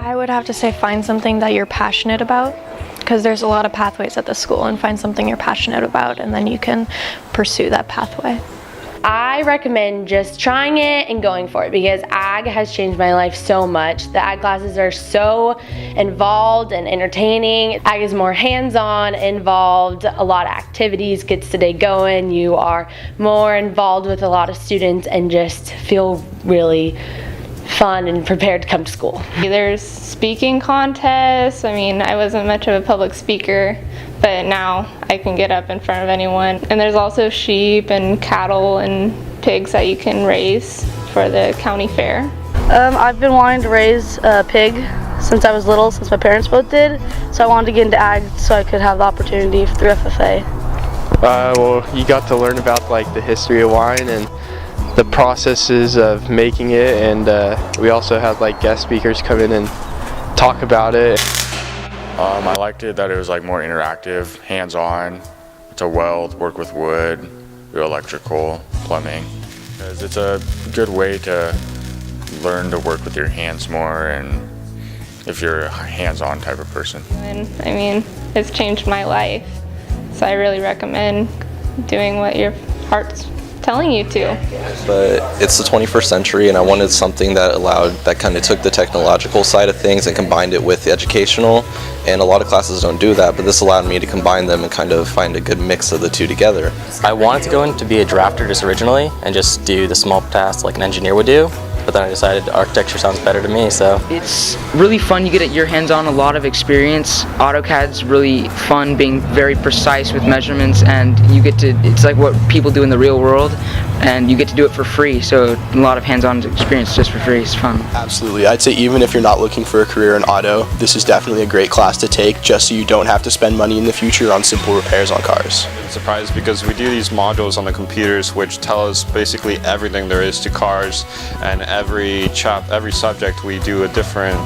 I would have to say find something that you're passionate about, because there's a lot of pathways at the school, and find something you're passionate about and then you can pursue that pathway. I recommend just trying it and going for it, because ag has changed my life so much. The ag classes are so involved and entertaining. Ag is more hands-on, involved, a lot of activities, gets the day going. You are more involved with a lot of students and just feel really fun and prepared to come to school. There's speaking contests. I mean, I wasn't much of a public speaker, but now I can get up in front of anyone. And there's also sheep and cattle and pigs that you can raise for the county fair. I've been wanting to raise a pig since I was little, since my parents both did. So I wanted to get into ag so I could have the opportunity through FFA. Well, you got to learn about like the history of wine and the processes of making it, and we also had like guest speakers come in and talk about it. I liked it that it was like more interactive, hands-on, to weld, work with wood, do electrical, plumbing. Because it's a good way to learn to work with your hands more, and if you're a hands-on type of person. And I mean, it's changed my life, so I really recommend doing what your heart's telling you to. But it's the 21st century, and I wanted something that kind of took the technological side of things and combined it with the educational, and a lot of classes don't do that, but this allowed me to combine them and kind of find a good mix of the two together. I wanted to go in to be a drafter just originally and just do the small tasks like an engineer would do, but then I decided architecture sounds better to me, so. It's really fun. You get your hands-on a lot of experience. AutoCAD's really fun, being very precise with measurements, and you get to, it's like what people do in the real world, and you get to do it for free, so a lot of hands-on experience just for free. It's fun. Absolutely. I'd say even if you're not looking for a career in auto, this is definitely a great class to take, just so you don't have to spend money in the future on simple repairs on cars. I'm surprised because we do these modules on the computers which tell us basically everything there is to cars, and every subject we do a different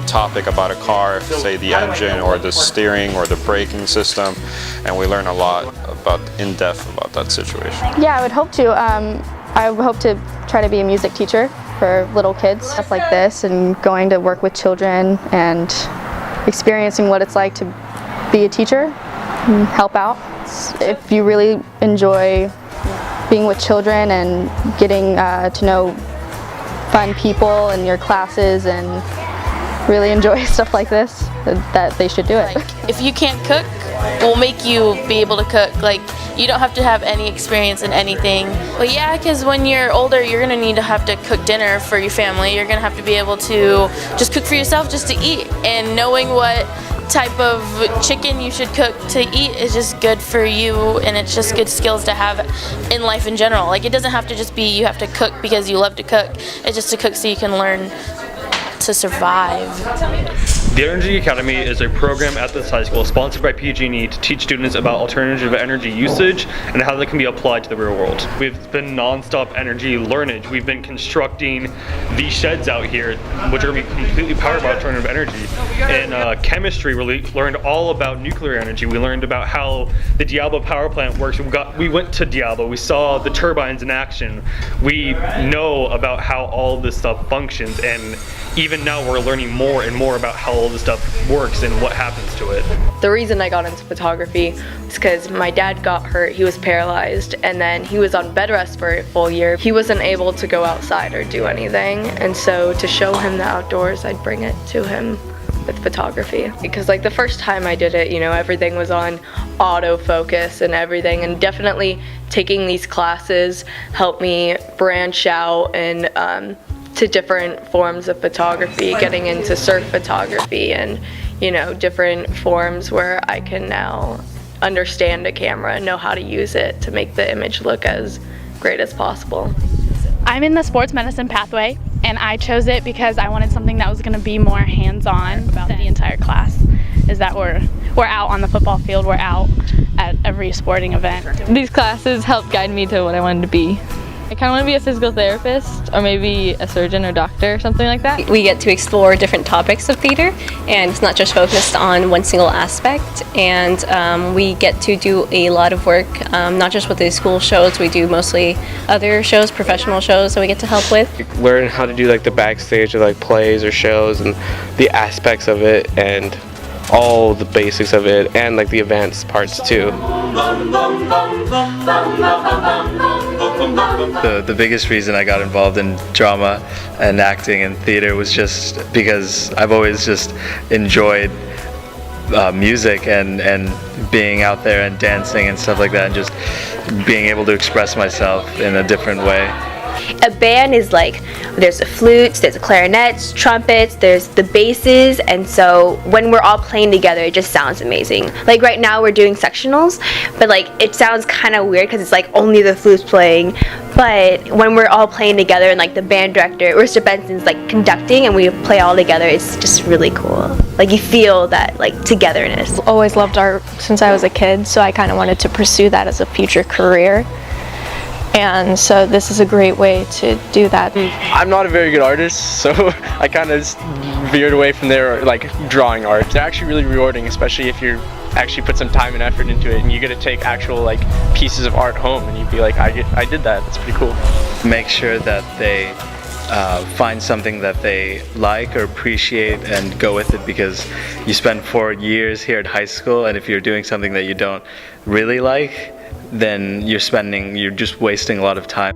topic about a car, say the engine or the steering or the braking system, and we learn a lot about in-depth about that situation. Yeah, I would hope to. I would hope to try to be a music teacher for little kids, stuff like this, and going to work with children and experiencing what it's like to be a teacher and help out. If you really enjoy being with children and getting to know fun people in your classes and really enjoy stuff like this, that they should do it. If you can't cook, we'll make you be able to cook. Like, you don't have to have any experience in anything. But yeah, because when you're older, you're gonna need to have to cook dinner for your family. You're gonna have to be able to just cook for yourself just to eat. And knowing what type of chicken you should cook to eat is just good for you, and it's just good skills to have in life in general. Like, it doesn't have to just be you have to cook because you love to cook. It's just to cook so you can learn to survive. The Energy Academy is a program at this high school sponsored by PG&E to teach students about alternative energy usage and how they can be applied to the real world. We've been non-stop energy learnage. We've been constructing these sheds out here, which are going to be completely powered by alternative energy. In chemistry, we learned all about nuclear energy. We learned about how the Diablo power plant works. We went to Diablo. We saw the turbines in action. We know about how all this stuff functions, and even now we're learning more and more about how all this stuff works and what happens to it. The reason I got into photography was because my dad got hurt. He was paralyzed, and then he was on bed rest for a full year. He wasn't able to go outside or do anything, and so to show him the outdoors, I'd bring it to him with photography. Because like the first time I did it, you know, everything was on autofocus and everything, and definitely taking these classes helped me branch out and to different forms of photography, getting into surf photography and, you know, different forms where I can now understand a camera and know how to use it to make the image look as great as possible. I'm in the sports medicine pathway, and I chose it because I wanted something that was going to be more hands-on about the entire class. Is that we're out on the football field, we're out at every sporting event. These classes helped guide me to what I wanted to be. I kind of want to be a physical therapist or maybe a surgeon or doctor or something like that. We get to explore different topics of theater, and it's not just focused on one single aspect, and we get to do a lot of work, not just with the school shows. We do mostly other shows, professional shows that we get to help with. Learn how to do like the backstage of like plays or shows and the aspects of it and all the basics of it and like the advanced parts too. The biggest reason I got involved in drama and acting and theater was just because I've always just enjoyed music and being out there and dancing and stuff like that, and just being able to express myself in a different way. A band is like, there's the flutes, there's the clarinets, trumpets, there's the basses, and so when we're all playing together it just sounds amazing. Like right now we're doing sectionals, but like it sounds kind of weird because it's like only the flutes playing, but when we're all playing together and like the band director, Mr. Benson's like conducting and we play all together, it's just really cool. Like you feel that like togetherness. Always loved art since I was a kid, so I kind of wanted to pursue that as a future career. And so this is a great way to do that. I'm not a very good artist, so I kind of veered away from there, like drawing art. They're actually really rewarding, especially if you actually put some time and effort into it and you get to take actual like pieces of art home and you'd be like, I did that, that's pretty cool. Make sure that they find something that they like or appreciate and go with it, because you spend 4 years here at high school, and if you're doing something that you don't really like, then you're just wasting a lot of time.